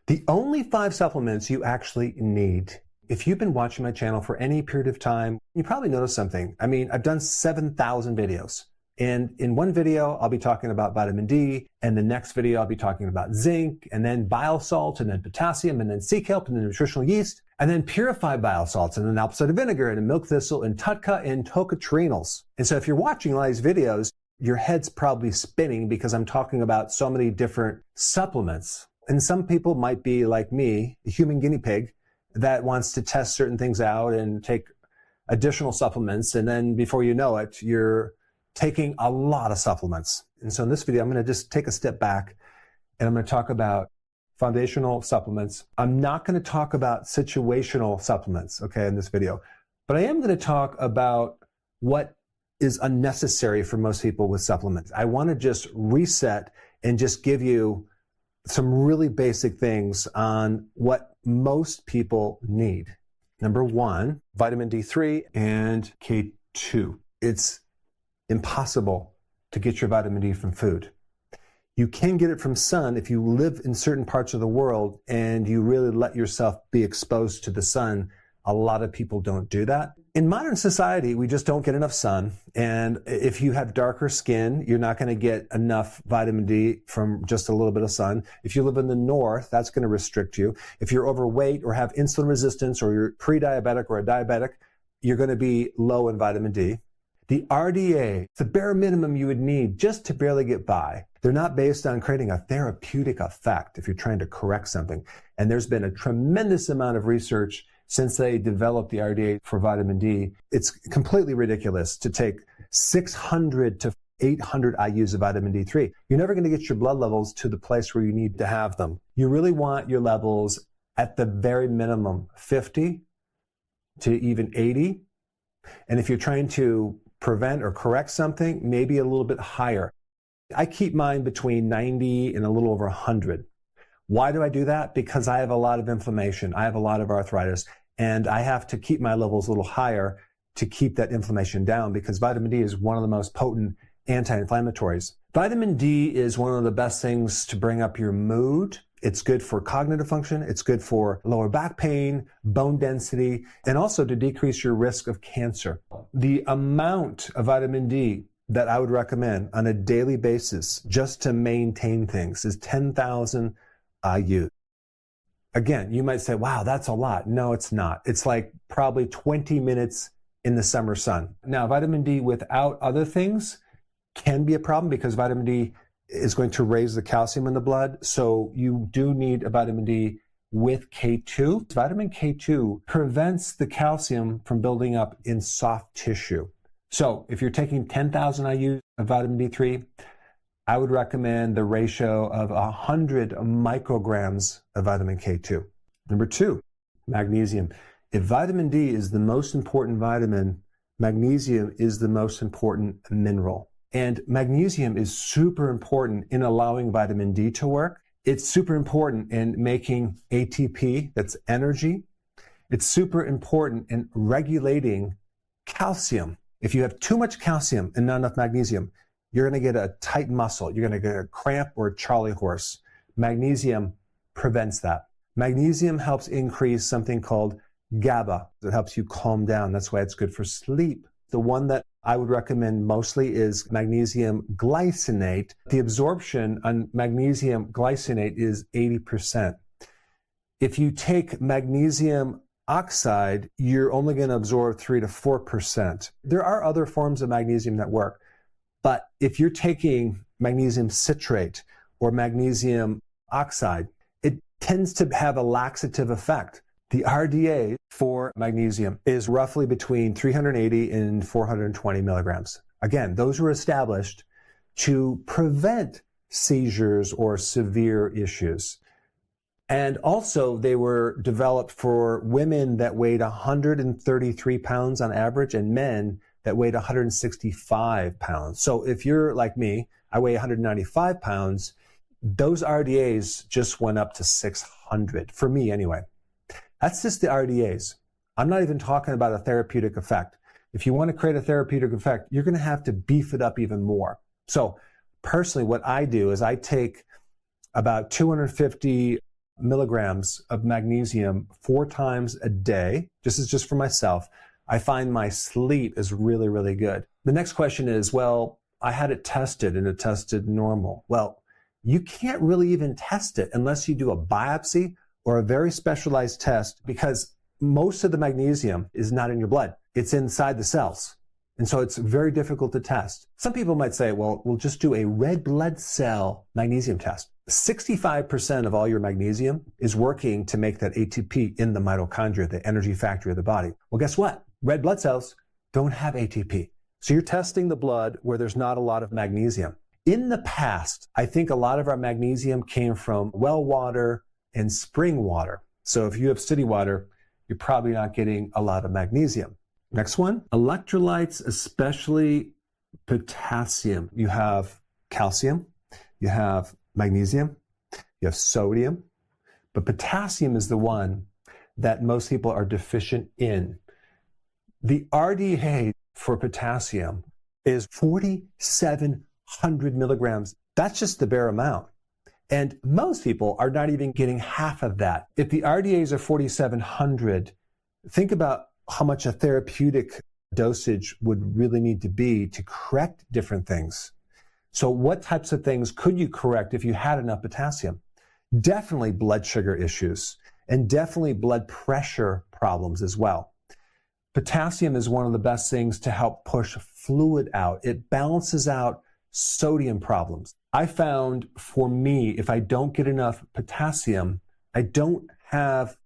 The only 5 supplements you actually need. If you've been watching my channel for any period of time, you probably noticed something. I mean, I've done 7,000 videos. And in one video, I'll be talking about vitamin D, and the next video, I'll be talking about zinc, and then bile salt, and then potassium, and then sea kelp, and then nutritional yeast, and then purified bile salts, and then apple cider vinegar, and milk thistle, and tutka, and tocotrienols. And so if you're watching a lot of these videos, your head's probably spinning because I'm talking about so many different supplements. And some people might be like me, the human guinea pig, that wants to test certain things out and take additional supplements. And then before you know it, you're taking a lot of supplements. And so in this video, I'm going to just take a step back and I'm going to talk about foundational supplements. I'm not going to talk about situational supplements, okay, in this video, but I am going to talk about what is unnecessary for most people with supplements. I want to just reset and just give you some really basic things on what most people need. Number 1, vitamin D3 and K2. It's impossible to get your vitamin D from food. You can get it from sun if you live in certain parts of the world and you really let yourself be exposed to the sun. A lot of people don't do that. In modern society, we just don't get enough sun. And if you have darker skin, you're not going to get enough vitamin D from just a little bit of sun. If you live in the north, that's going to restrict you. If you're overweight or have insulin resistance or you're pre-diabetic or a diabetic, you're going to be low in vitamin D. The RDA, the bare minimum you would need just to barely get by. They're not based on creating a therapeutic effect if you're trying to correct something. And there's been a tremendous amount of research since they developed the RDA for vitamin D. It's completely ridiculous to take 600 to 800 IUs of vitamin D3. You're never going to get your blood levels to the place where you need to have them. You really want your levels at the very minimum 50 to even 80. And if you're trying to prevent or correct something, maybe a little bit higher. I keep mine between 90 and a little over 100. Why do I do that? Because I have a lot of inflammation. I have a lot of arthritis, and I have to keep my levels a little higher to keep that inflammation down because vitamin D is one of the most potent anti-inflammatories. Vitamin D is one of the best things to bring up your mood. It's good for cognitive function. It's good for lower back pain, bone density, and also to decrease your risk of cancer. The amount of vitamin D that I would recommend on a daily basis just to maintain things is 10,000 IU. Again, you might say, wow, that's a lot. No, it's not. It's like probably 20 minutes in the summer sun. Now, vitamin D without other things can be a problem because vitamin D is going to raise the calcium in the blood. So you do need a vitamin D with K2. Vitamin K2 prevents the calcium from building up in soft tissue. So if you're taking 10,000 IU of vitamin D3, I would recommend the ratio of 100 micrograms of vitamin K2. Number 2, magnesium. If vitamin D is the most important vitamin, magnesium is the most important mineral. And magnesium is super important in allowing vitamin D to work. It's super important in making ATP, that's energy. It's super important in regulating calcium. If you have too much calcium and not enough magnesium, you're going to get a tight muscle. You're going to get a cramp or a Charlie horse. Magnesium prevents that. Magnesium helps increase something called GABA. It helps you calm down. That's why it's good for sleep. The one that I would recommend mostly is magnesium glycinate. The absorption on magnesium glycinate is 80%. If you take magnesium oxide, you're only going to absorb 3 to 4%. There are other forms of magnesium that work, but if you're taking magnesium citrate or magnesium oxide, it tends to have a laxative effect. The RDA for magnesium is roughly between 380 and 420 milligrams. Again, those were established to prevent seizures or severe issues. And also they were developed for women that weighed 133 pounds on average and men that weighed 165 pounds. So if you're like me, I weigh 195 pounds, those RDAs just went up to 600, for me anyway. That's just the RDAs. I'm not even talking about a therapeutic effect. If you want to create a therapeutic effect, you're going to have to beef it up even more. So personally, what I do is I take about 250 milligrams of magnesium 4 times a day. This is just for myself. I find my sleep is really, really good. The next question is, well, I had it tested and it tested normal. Well, you can't really even test it unless you do a biopsy or a very specialized test, because most of the magnesium is not in your blood. It's inside the cells. And so it's very difficult to test. Some people might say, well, we'll just do a red blood cell magnesium test. 65% of all your magnesium is working to make that ATP in the mitochondria, the energy factory of the body. Well, guess what? Red blood cells don't have ATP. So you're testing the blood where there's not a lot of magnesium. In the past, I think a lot of our magnesium came from well water and spring water. So if you have city water, you're probably not getting a lot of magnesium. Next one, electrolytes, especially potassium. You have calcium, you have magnesium, you have sodium, but potassium is the one that most people are deficient in. The RDA for potassium is 4,700 milligrams. That's just the bare amount. And most people are not even getting half of that. If the RDAs are 4,700, think about how much a therapeutic dosage would really need to be to correct different things. So what types of things could you correct if you had enough potassium? Definitely blood sugar issues and definitely blood pressure problems as well. Potassium is one of the best things to help push fluid out. It balances out sodium problems. I found for me, if I don't get enough potassium, I don't have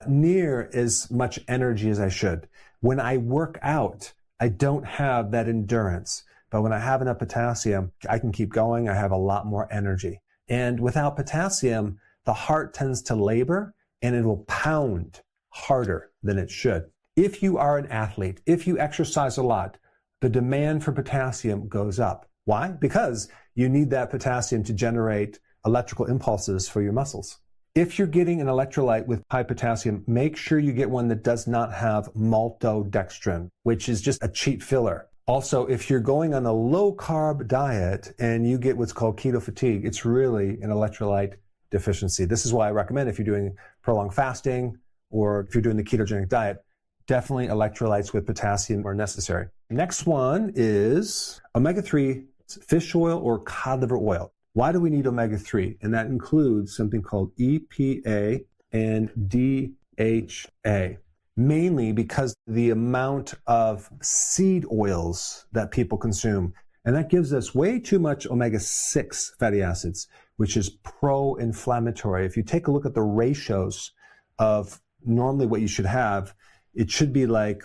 near as much energy as I should. When I work out, I don't have that endurance. But when I have enough potassium, I can keep going. I have a lot more energy. And without potassium, the heart tends to labor and it will pound harder than it should. If you are an athlete, if you exercise a lot, the demand for potassium goes up. Why? Because you need that potassium to generate electrical impulses for your muscles. If you're getting an electrolyte with high potassium, make sure you get one that does not have maltodextrin, which is just a cheap filler. Also, if you're going on a low-carb diet and you get what's called keto fatigue, it's really an electrolyte deficiency. This is why I recommend if you're doing prolonged fasting or if you're doing the ketogenic diet, definitely electrolytes with potassium are necessary. Next one is omega-3 fish oil or cod liver oil. Why do we need omega-3? And that includes something called EPA and DHA, mainly because the amount of seed oils that people consume. And that gives us way too much omega-6 fatty acids, which is pro-inflammatory. If you take a look at the ratios of normally what you should have, it should be like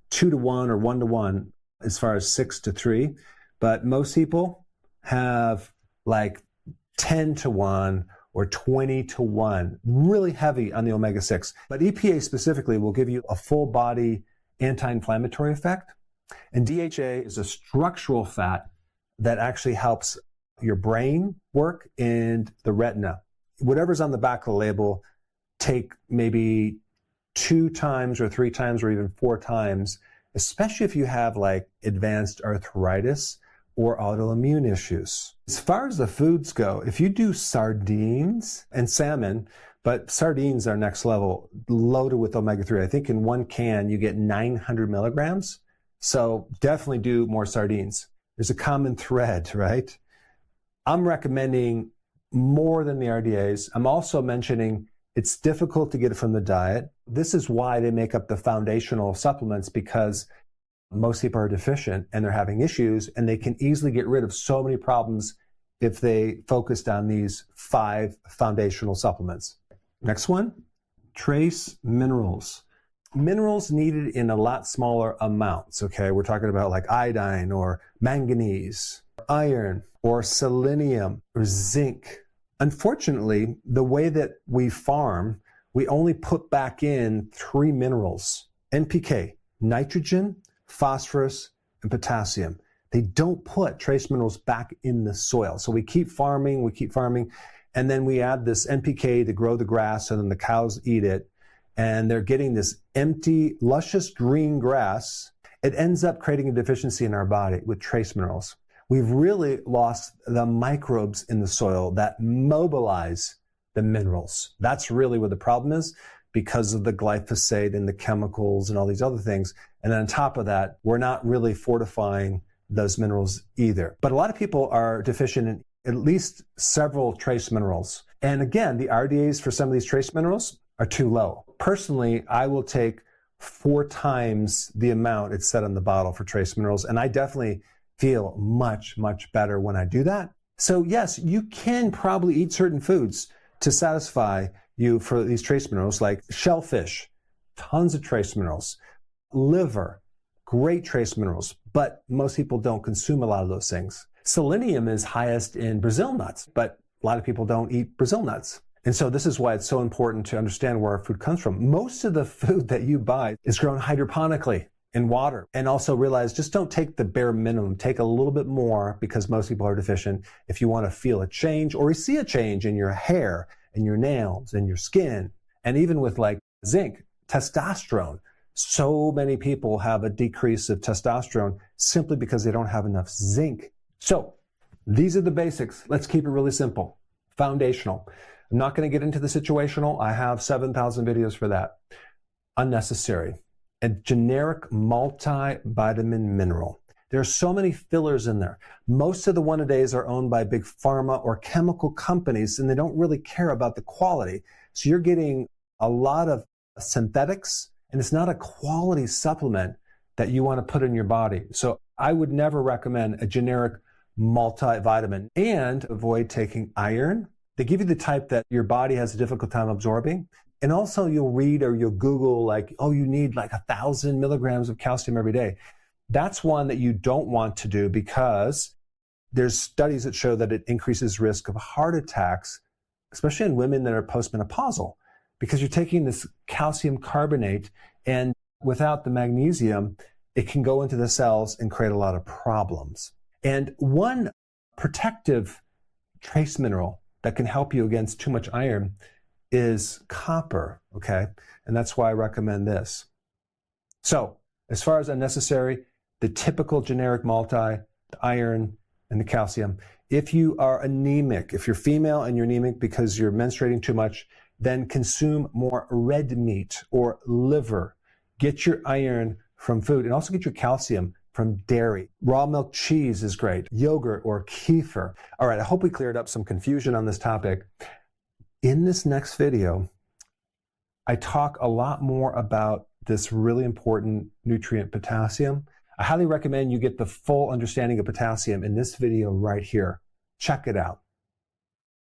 2-to-1 or 1-to-1 as far as 6-to-3. But most people have like 10-to-1 or 20-to-1, really heavy on the omega-6. But EPA specifically will give you a full body anti-inflammatory effect. And DHA is a structural fat that actually helps your brain work and the retina. Whatever's on the back of the label, take maybe 2 times or 3 times or even 4 times, especially if you have like advanced arthritis or autoimmune issues. As far as the foods go, if you do sardines and salmon, but sardines are next level, loaded with omega-3. I think in 1 can you get 900 milligrams. So definitely do more sardines. There's a common thread, right? I'm recommending more than the RDAs. I'm also mentioning it's difficult to get it from the diet. This is why they make up the foundational supplements, because most people are deficient and they're having issues, and they can easily get rid of so many problems if they focused on these 5 foundational supplements. Next one, trace minerals. Minerals needed in a lot smaller amounts, okay? We're talking about like iodine or manganese, iron or selenium or zinc. Unfortunately, the way that we farm, we only put back in 3 minerals, NPK, nitrogen, phosphorus, and potassium. They don't put trace minerals back in the soil. So we keep farming, and then we add this NPK to grow the grass, and then the cows eat it, and they're getting this empty, luscious green grass. It ends up creating a deficiency in our body with trace minerals. We've really lost the microbes in the soil that mobilize the minerals. That's really where the problem is, because of the glyphosate and the chemicals and all these other things. And then on top of that, we're not really fortifying those minerals either. But a lot of people are deficient in at least several trace minerals. And again, the RDAs for some of these trace minerals are too low. Personally, I will take 4 times the amount it's said on the bottle for trace minerals. And I definitely feel much, much better when I do that. So yes, you can probably eat certain foods to satisfy you for these trace minerals, like shellfish, tons of trace minerals, liver, great trace minerals, but most people don't consume a lot of those things. Selenium is highest in Brazil nuts, but a lot of people don't eat Brazil nuts. And so this is why it's so important to understand where our food comes from. Most of the food that you buy is grown hydroponically in water. And also realize, just don't take the bare minimum. Take a little bit more, because most people are deficient. If you want to feel a change or see a change in your hair and your nails and your skin, and even with like zinc, testosterone. So many people have a decrease of testosterone simply because they don't have enough zinc. So these are the basics. Let's keep it really simple. Foundational. I'm not going to get into the situational. I have 7,000 videos for that. Unnecessary. A generic multivitamin mineral. There are so many fillers in there. Most of the one-a-days are owned by big pharma or chemical companies, and they don't really care about the quality. So you're getting a lot of synthetics, and it's not a quality supplement that you want to put in your body. So I would never recommend a generic multivitamin, and avoid taking iron. They give you the type that your body has a difficult time absorbing. And also you'll read or you'll Google like, oh, you need like 1,000 milligrams of calcium every day. That's one that you don't want to do, because there's studies that show that it increases risk of heart attacks, especially in women that are postmenopausal, because you're taking this calcium carbonate, and without the magnesium, it can go into the cells and create a lot of problems. And one protective trace mineral that can help you against too much iron is copper, okay? And that's why I recommend this. So, as far as unnecessary, the typical generic multi, the iron and the calcium. If you are anemic, if you're female and you're anemic because you're menstruating too much, then consume more red meat or liver. Get your iron from food, and also get your calcium from dairy. Raw milk cheese is great. Yogurt or kefir. All right, I hope we cleared up some confusion on this topic. In this next video, I talk a lot more about this really important nutrient, potassium. I highly recommend you get the full understanding of potassium in this video right here. Check it out.